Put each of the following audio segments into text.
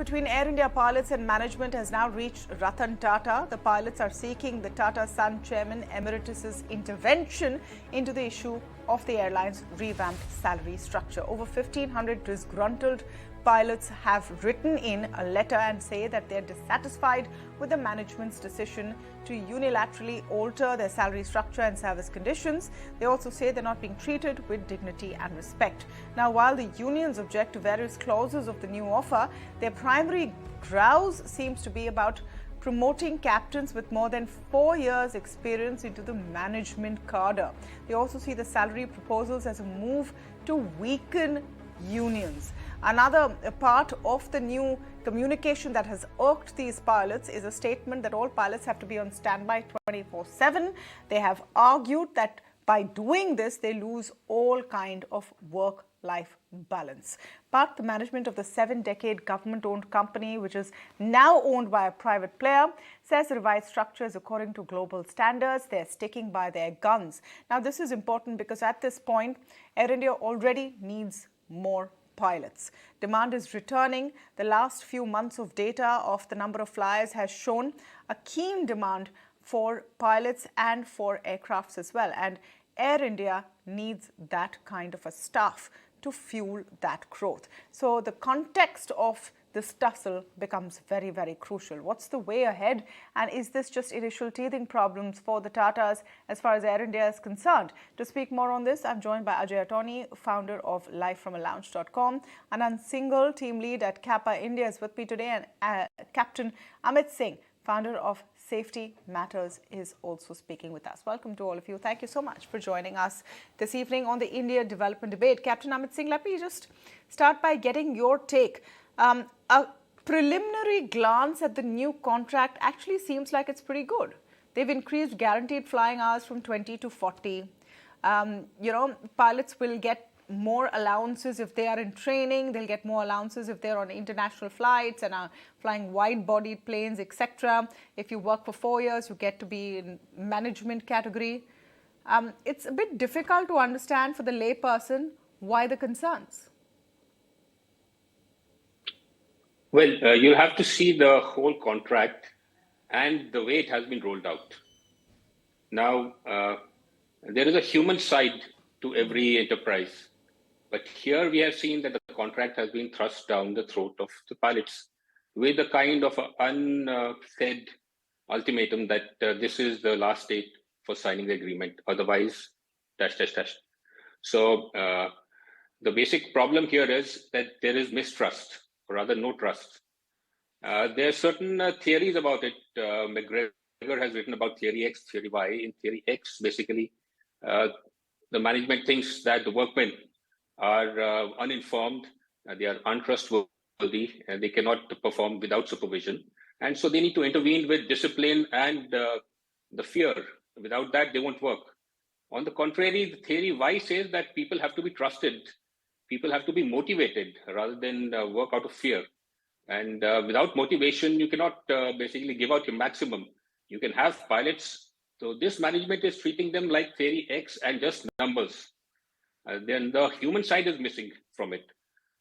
between Air India pilots and management has now reached Ratan Tata. The pilots are seeking the Tata Sons chairman emeritus's intervention into the issue of the airline's revamped salary structure. Over 1,500 disgruntled pilots have written in a letter and say that they are dissatisfied with the management's decision to unilaterally alter their salary structure and service conditions. They also say they're not being treated with dignity and respect. Now, while the unions object to various clauses of the new offer, their primary grouse seems to be about promoting captains with more than 4 years' experience into the management cadre. They also see the salary proposals as a move to weaken unions. Another part of the new communication that has irked these pilots is a statement that all pilots have to be on standby 24/7. They have argued that by doing this, they lose all kind of work-life balance. But the management of the 7-decade government-owned company, which is now owned by a private player, says the revised structure is according to global standards. They're sticking by their guns. Now, this is important because at this point, Air India already needs more pilots. Demand is returning. The last few months of data of the number of flyers has shown a keen demand for pilots and for aircrafts as well. And Air India needs that kind of a staff to fuel that growth. So the context of this tussle becomes very, very crucial. What's the way ahead? And is this just initial teething problems for the Tatas as far as Air India is concerned? To speak more on this, I'm joined by Ajay Awtaney, founder of livefromalounge.com. Anant Singhal, team lead at CAPA India, is with me today, and Captain Amit Singh, founder of Safety Matters, is also speaking with us. Welcome to all of you. Thank you so much for joining us this evening on the India development debate. Captain Amit Singh, let me just start by getting your take. A preliminary glance at the new contract actually seems like it's pretty good. They've increased guaranteed flying hours from 20 to 40. Pilots will get more allowances if they are in training. They'll get more allowances if they're on international flights and are flying wide-bodied planes, etc. If you work for 4 years, you get to be in management category. It's a bit difficult to understand for the layperson why the concerns. Well, you'll have to see the whole contract and the way it has been rolled out. Now, there is a human side to every enterprise. But here we have seen that the contract has been thrust down the throat of the pilots with a kind of unsaid ultimatum that this is the last date for signing the agreement. Otherwise, dash. So the basic problem here is that there is mistrust, or rather no trust. There are certain theories about it. McGregor has written about theory X, theory Y. In theory X, basically, the management thinks that the workmen are uninformed, they are untrustworthy, and they cannot perform without supervision. And so they need to intervene with discipline and the fear. Without that, they won't work. On the contrary, the theory Y says that people have to be trusted. People have to be motivated rather than work out of fear. And without motivation, you cannot basically give out your maximum. You can have pilots. So this management is treating them like theory X and just numbers. Then the human side is missing from it.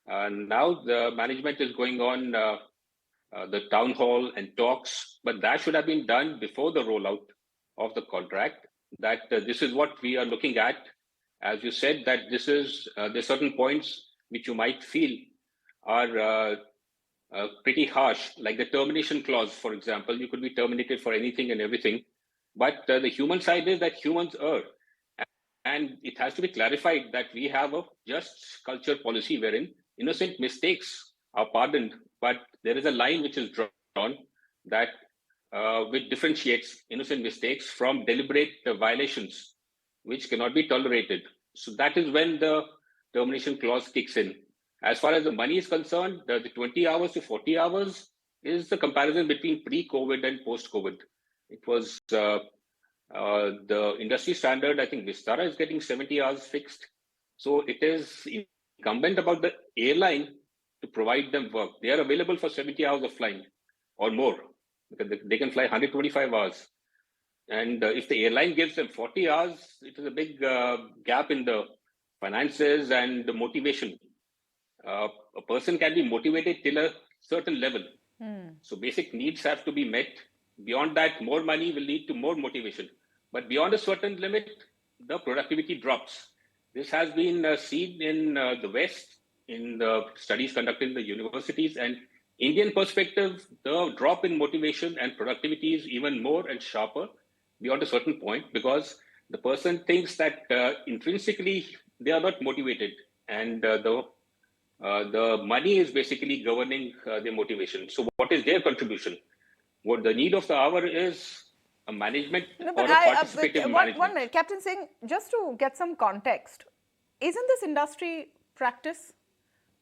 Now the management is going on the town hall and talks, but that should have been done before the rollout of the contract, that this is what we are looking at. As you said, that this is, there's certain points which you might feel are pretty harsh, like the termination clause, for example. You could be terminated for anything and everything. But the human side is that humans err. And it has to be clarified that we have a just culture policy wherein innocent mistakes are pardoned, but there is a line which is drawn that which differentiates innocent mistakes from deliberate violations, which cannot be tolerated. So that is when the termination clause kicks in. As far as the money is concerned, the 20 hours to 40 hours is the comparison between pre-COVID and post-COVID. It was the industry standard. I think Vistara is getting 70 hours fixed. So it is incumbent about the airline to provide them work. They are available for 70 hours of flying or more, because they can fly 125 hours. And if the airline gives them 40 hours, it is a big gap in the finances and the motivation. A person can be motivated till a certain level. So basic needs have to be met. Beyond that, more money will lead to more motivation. But beyond a certain limit, the productivity drops. This has been seen in the West, in the studies conducted in the universities, and Indian perspective, the drop in motivation and productivity is even more and sharper beyond a certain point, because the person thinks that intrinsically they are not motivated, and the money is basically governing their motivation. So what is their contribution? What the need of the hour is a management or a participative management. One minute, Captain Singh, just to get some context, isn't this industry practice?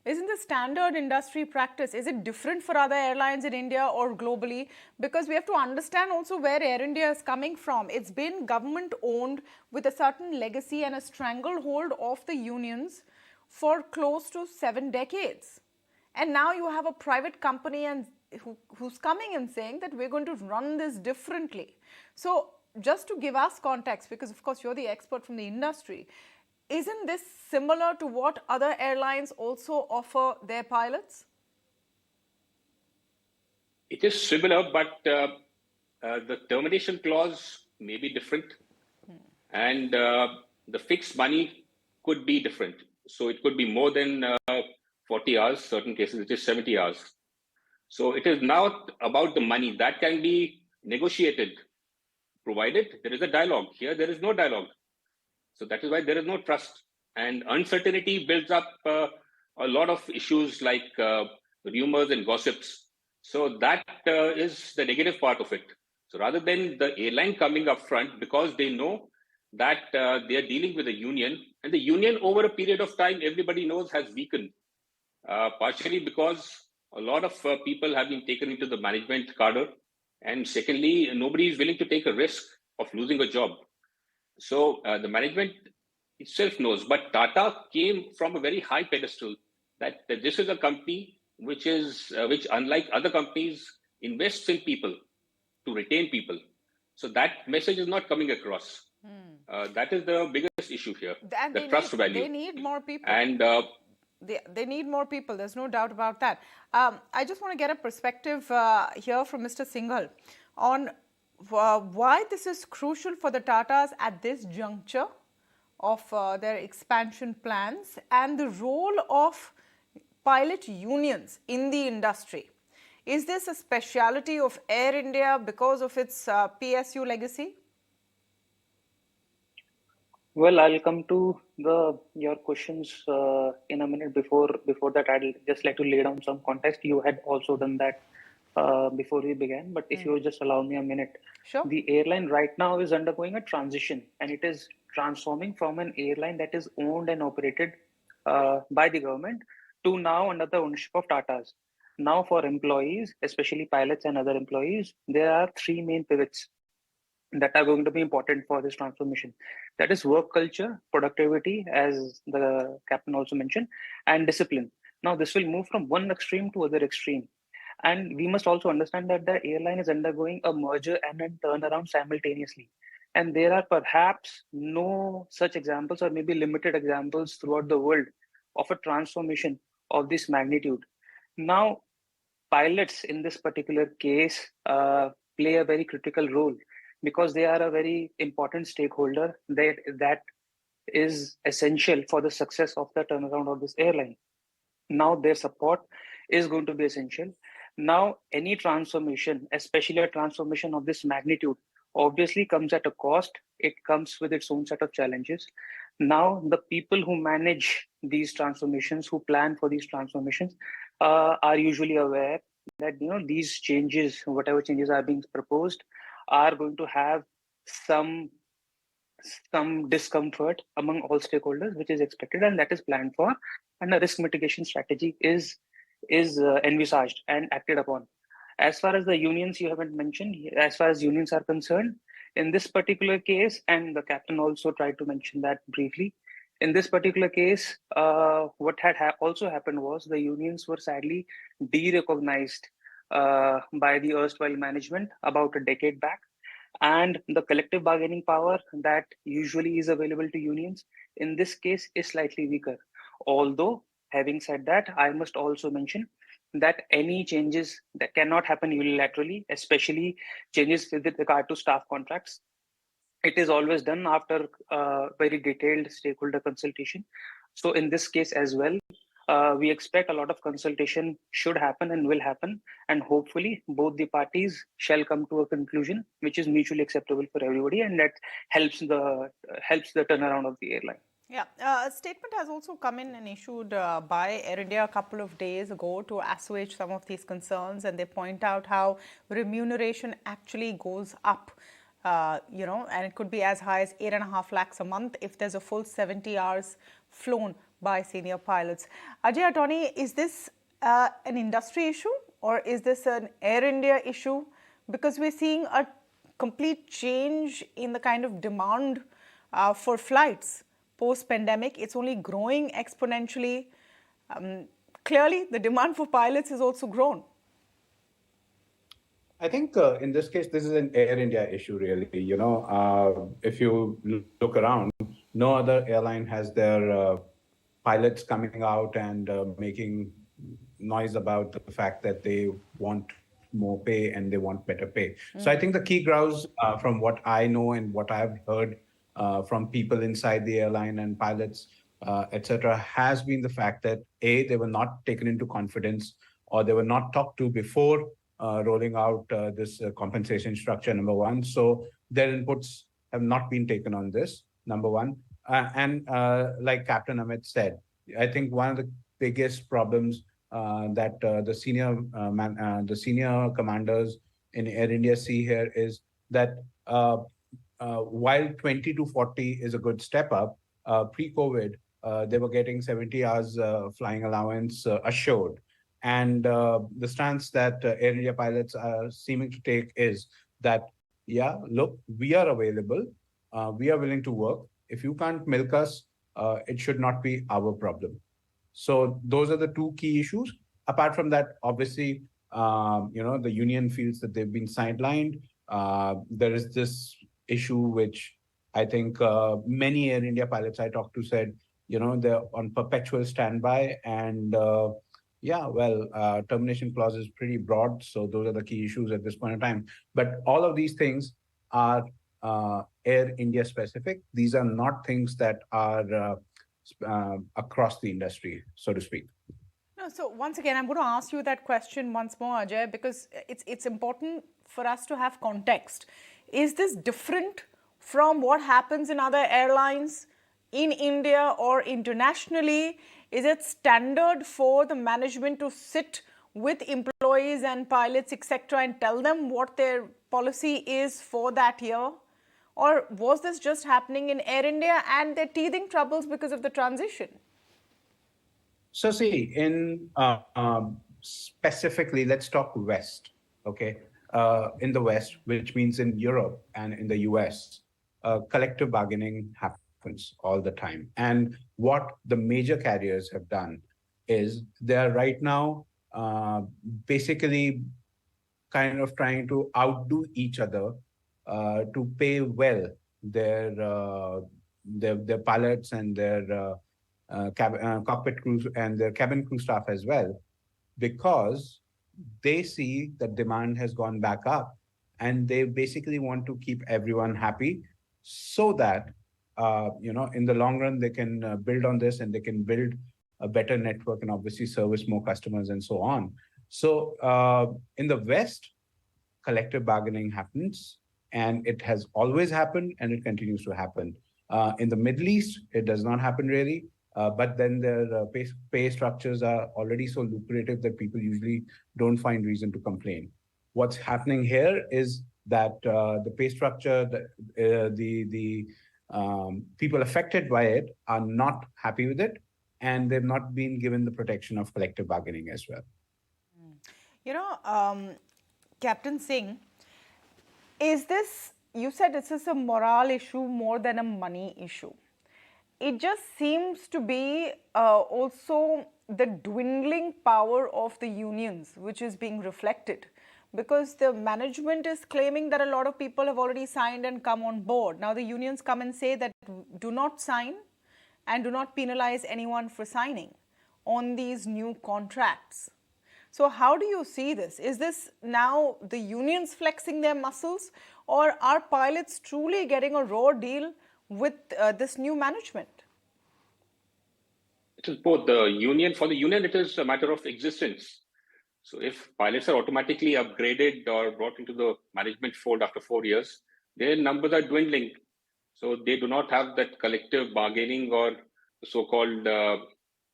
Isn't this standard industry practice? Is it different for other airlines in India or globally? Because we have to understand also where Air India is coming from. It's been government owned with a certain legacy and a stranglehold of the unions for close to 7 decades. And now you have a private company and who's coming and saying that we're going to run this differently. So just to give us context, because of course you're the expert from the industry, isn't this similar to what other airlines also offer their pilots? It is similar, but the termination clause may be different, and the fixed money could be different. So it could be more than 40 hours, certain cases it is 70 hours. So it is not about the money. That can be negotiated, provided there is a dialogue. Here there is no dialogue. So that is why there is no trust. And uncertainty builds up a lot of issues like rumors and gossips. So that is the negative part of it. So rather than the airline coming up front, because they know that they are dealing with a union, and the union over a period of time, everybody knows, has weakened, partially because a lot of people have been taken into the management cadre, and secondly, nobody is willing to take a risk of losing a job. So the management itself knows, but Tata came from a very high pedestal that this is a company which unlike other companies invests in people to retain people. So that message is not coming across. That is the biggest issue here, And the trust value. They need more people. And they need more people. There's no doubt about that. I just want to get a perspective here from Mr. Singhal on why this is crucial for the Tatas at this juncture of their expansion plans and the role of pilot unions in the industry. Is this a speciality of Air India because of its PSU legacy? Well, I'll come to your questions in a minute. Before that, I'd just like to lay down some context. You had also done that before we began, but if you would just allow me a minute. Sure. The airline right now is undergoing a transition, and it is transforming from an airline that is owned and operated by the government to now under the ownership of Tatas. Now for employees, especially pilots and other employees, there are 3 main pivots that are going to be important for this transformation. That is work culture, productivity, as the captain also mentioned, and discipline. Now this will move from one extreme to other extreme. And we must also understand that the airline is undergoing a merger and a turnaround simultaneously. And there are perhaps no such examples, or maybe limited examples throughout the world, of a transformation of this magnitude. Now, pilots in this particular case play a very critical role, because they are a very important stakeholder that is essential for the success of the turnaround of this airline. Now their support is going to be essential. Now any transformation, especially a transformation of this magnitude, obviously comes at a cost. It comes with its own set of challenges. Now the people who manage these transformations, who plan for these transformations, are usually aware that these changes, whatever changes are being proposed, are going to have some discomfort among all stakeholders, which is expected, and that is planned for, and a risk mitigation strategy is envisaged and acted upon. As far as the unions you haven't mentioned, as far as unions are concerned, in this particular case, and the captain also tried to mention that briefly, in this particular case, what had also happened was the unions were sadly de-recognized by the erstwhile management about a decade back, and the collective bargaining power that usually is available to unions in this case is slightly weaker. Although, having said that, I must also mention that any changes that cannot happen unilaterally, especially changes with regard to staff contracts. It is always done after very detailed stakeholder consultation. So in this case as well, we expect a lot of consultation should happen and will happen, and hopefully both the parties shall come to a conclusion which is mutually acceptable for everybody, and that helps the turnaround of the airline. Yeah, a statement has also come in and issued by Air India a couple of days ago to assuage some of these concerns, and they point out how remuneration actually goes up, and it could be as high as 8.5 lakhs a month if there's a full 70 hours flown by senior pilots. Ajay Awtaney, is this an industry issue or is this an Air India issue? Because we're seeing a complete change in the kind of demand for flights post-pandemic. It's only growing exponentially. Clearly, the demand for pilots has also grown. I think in this case, this is an Air India issue, really. If you look around, no other airline has their pilots coming out and making noise about the fact that they want more pay and they want better pay. So I think the key grouse, from what I know and what I've heard from people inside the airline and pilots, etc., has been the fact that A, they were not taken into confidence or they were not talked to before rolling out this compensation structure, number one. So their inputs have not been taken on this, number one. And like Captain Amit said, I think one of the biggest problems that the senior commanders in Air India see here is that while 20 to 40 is a good step up, pre-COVID, they were getting 70 hours flying allowance assured. And the stance that Air India pilots are seeming to take is that, yeah, look, we are available. We are willing to work. If you can't milk us, it should not be our problem. So those are the two key issues. Apart from that, obviously, the union feels that they've been sidelined. There is this issue which I think many Air India pilots I talked to said, they're on perpetual standby. And termination clause is pretty broad. So those are the key issues at this point in time. But all of these things are Air India specific. These are not things that are across the industry, so to speak. No, so once again, I'm going to ask you that question once more, Ajay, because it's important for us to have context. Is this different from what happens in other airlines in India or internationally? Is it standard for the management to sit with employees and pilots, etc., and tell them what their policy is for that year? Or was this just happening in Air India and they're teething troubles because of the transition? So see, in specifically, let's talk West, okay? In the West, which means in Europe and in the US, collective bargaining happens all the time. And what the major carriers have done is they're right now basically kind of trying to outdo each other to pay well their pilots and their cockpit crews and their cabin crew staff as well, because they see that demand has gone back up and they basically want to keep everyone happy so that, in the long run, they can build on this and they can build a better network and obviously service more customers and so on. So in the West, collective bargaining happens and it has always happened and it continues to happen. In the Middle East, it does not happen really. But then their pay structures are already so lucrative that people usually don't find reason to complain. What's happening here is that the pay structure, the people affected by it are not happy with it, and they've not been given the protection of collective bargaining as well. Captain Singh, you said this is a moral issue more than a money issue. It just seems to be also the dwindling power of the unions, which is being reflected, because the management is claiming that a lot of people have already signed and come on board. Now the unions come and say that do not sign and do not penalize anyone for signing on these new contracts. So how do you see this? Is this now the unions flexing their muscles, or are pilots truly getting a raw deal with this new management? It is both. For the union, it is a matter of existence. So if pilots are automatically upgraded or brought into the management fold after 4 years, their numbers are dwindling. So they do not have that collective bargaining or so-called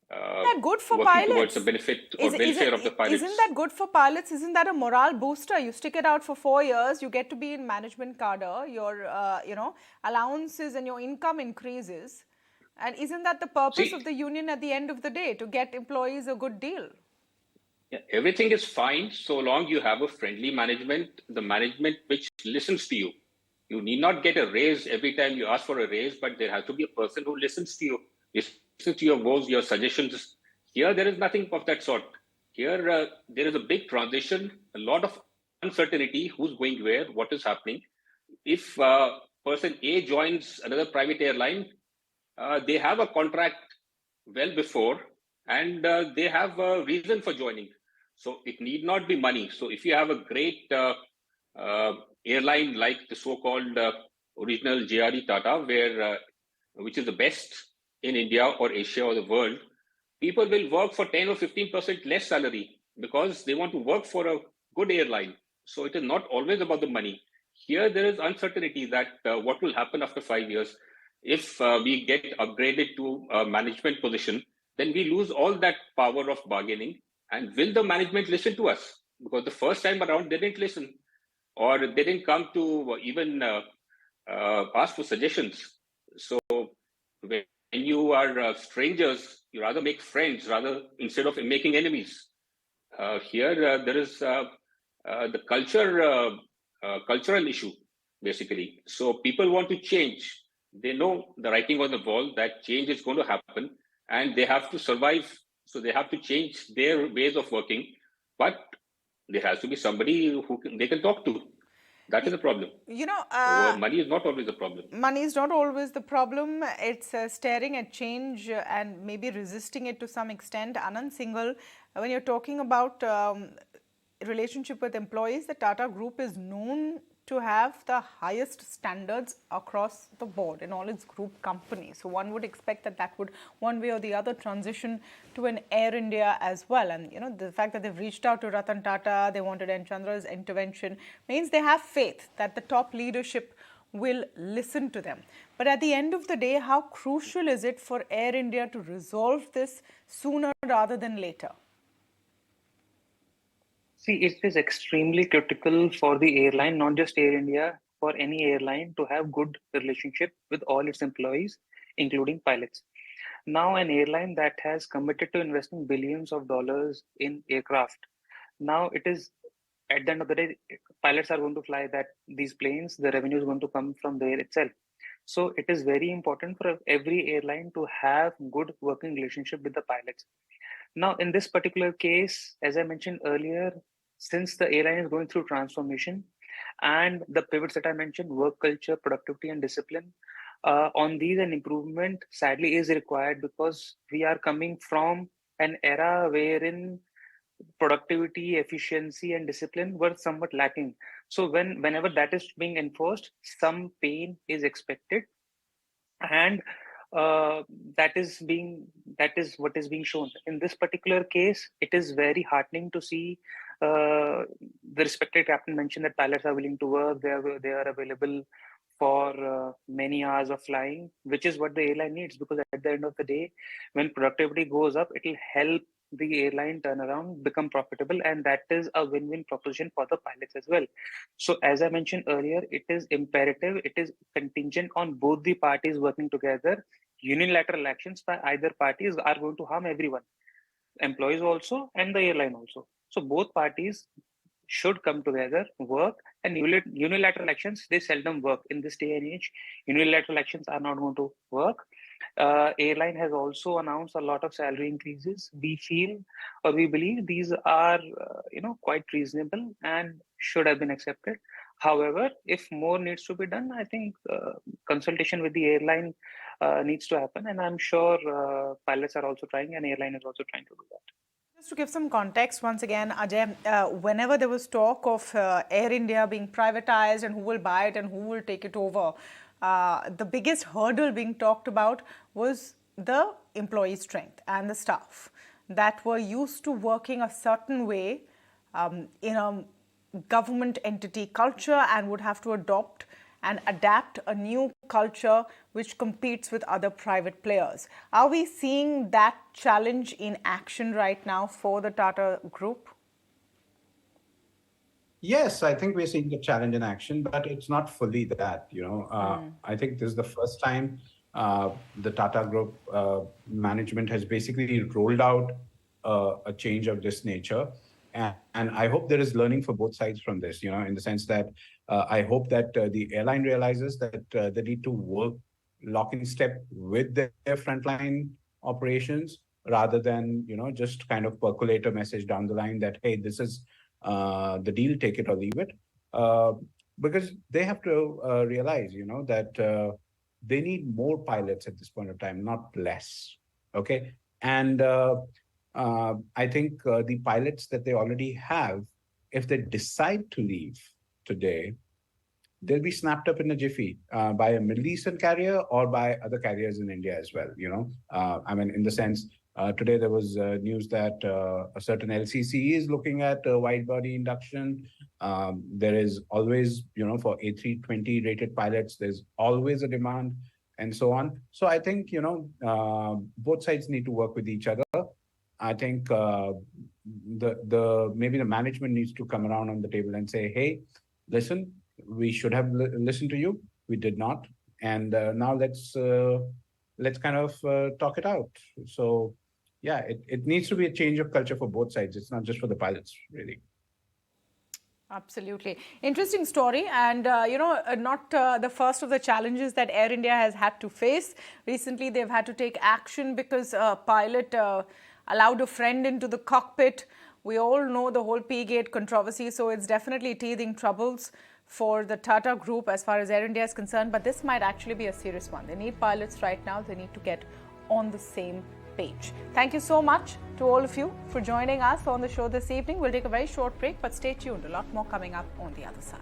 That good for working towards the pilots? benefit or welfare of the pilots. Isn't that good for pilots? Isn't that a morale booster? You stick it out for 4 years, you get to be in management cadre, your allowances and your income increases. And isn't that the purpose of the union at the end of the day, to get employees a good deal? Yeah, everything is fine so long you have a friendly management, the management which listens to you. You need not get a raise every time you ask for a raise, but there has to be a person who listens to you, listens to your woes, your suggestions. Here, there is nothing of that sort. Here, there is a big transition, a lot of uncertainty, who's going where, what is happening. If person A joins another private airline, they have a contract well before, and they have a reason for joining. So it need not be money. So if you have a great airline like the so-called original JRE Tata, which is the best in India or Asia or the world, people will work for 10 or 15% less salary because they want to work for a good airline. So it is not always about the money. Here, there is uncertainty that what will happen after 5 years. If we get upgraded to a management position, then we lose all that power of bargaining. And will the management listen to us? Because the first time around, they didn't listen, or they didn't come to even ask for suggestions. So when you are strangers, you rather make friends instead of making enemies. Here, there is the cultural issue, basically. So people want to change. They know the writing on the wall that change is going to happen, and they have to survive. So they have to change their ways of working. But there has to be somebody they can talk to. That is the problem. Money is not always the problem. Money is not always the problem. It's staring at change and maybe resisting it to some extent. Anant Singhal, when you're talking about relationship with employees, the Tata Group is known to have the highest standards across the board in all its group companies. So one would expect that would, one way or the other, transition to an Air India as well. And the fact that they've reached out to Ratan Tata, they wanted N. Chandra's intervention, means they have faith that the top leadership will listen to them. But at the end of the day, how crucial is it for Air India to resolve this sooner rather than later? See, it is extremely critical for the airline, not just Air India, for any airline to have good relationship with all its employees, including pilots. Now, an airline that has committed to investing billions of dollars in aircraft, now it is, at the end of the day, pilots are going to fly these planes, the revenue is going to come from there itself. So it is very important for every airline to have good working relationship with the pilots. Now, in this particular case, as I mentioned earlier, since the airline is going through transformation and the pivots that I mentioned, work culture, productivity, and discipline, on these, an improvement sadly is required, because we are coming from an era wherein productivity, efficiency, and discipline were somewhat lacking. So whenever that is being enforced, some pain is expected, and that is what is being shown. In this particular case, it is very heartening to see the respected captain mentioned that pilots are willing to work. They are available for many hours of flying, which is what the airline needs, because at the end of the day, when productivity goes up, it will help the airline turn around, become profitable, and that is a win-win proposition for the pilots as well. So as I mentioned earlier, it is imperative, it is contingent on both the parties working together. Unilateral actions by either parties are going to harm everyone, employees also and the airline also. So both parties should come together, work, and unilateral actions, they seldom work in this day and age. Unilateral actions are not going to work. Airline has also announced a lot of salary increases. We feel, or we believe, these are quite reasonable and should have been accepted. However, if more needs to be done, I think consultation with the airline needs to happen, and I'm sure pilots are also trying, and airline is also trying to do that. To give some context, once again, Ajay, whenever there was talk of Air India being privatized and who will buy it and who will take it over, the biggest hurdle being talked about was the employee strength and the staff that were used to working a certain way in a government entity culture and would have to adopt and adapt a new culture which competes with other private players. Are we seeing that challenge in action right now for the Tata Group? Yes, I think we're seeing the challenge in action, but it's not fully that, I think this is the first time the Tata Group management has basically rolled out a change of this nature. And I hope there is learning for both sides from this, in the sense that I hope that the airline realizes that they need to work lock in step with their frontline operations rather than, just kind of percolate a message down the line that, hey, this is the deal, take it or leave it. Because they have to realize, that they need more pilots at this point of time, not less. Okay. And I think the pilots that they already have, if they decide to leave today, they'll be snapped up in a jiffy by a Middle Eastern carrier or by other carriers in India as well. In the sense, today there was news that a certain LCC is looking at wide body induction. There is always, for A320 rated pilots, there's always a demand and so on. So I think, both sides need to work with each other. I think maybe the management needs to come around on the table and say, hey, listen, we should have listened to you. We did not. And now let's kind of talk it out. So, yeah, it needs to be a change of culture for both sides. It's not just for the pilots, really. Absolutely. Interesting story. And, not the first of the challenges that Air India has had to face. Recently, they've had to take action because a pilot allowed a friend into the cockpit. We all know the whole P-gate controversy, so it's definitely teething troubles for the Tata Group as far as Air India is concerned. But this might actually be a serious one. They need pilots right now. They need to get on the same page. Thank you so much to all of you for joining us on the show this evening. We'll take a very short break, but stay tuned. A lot more coming up on the other side.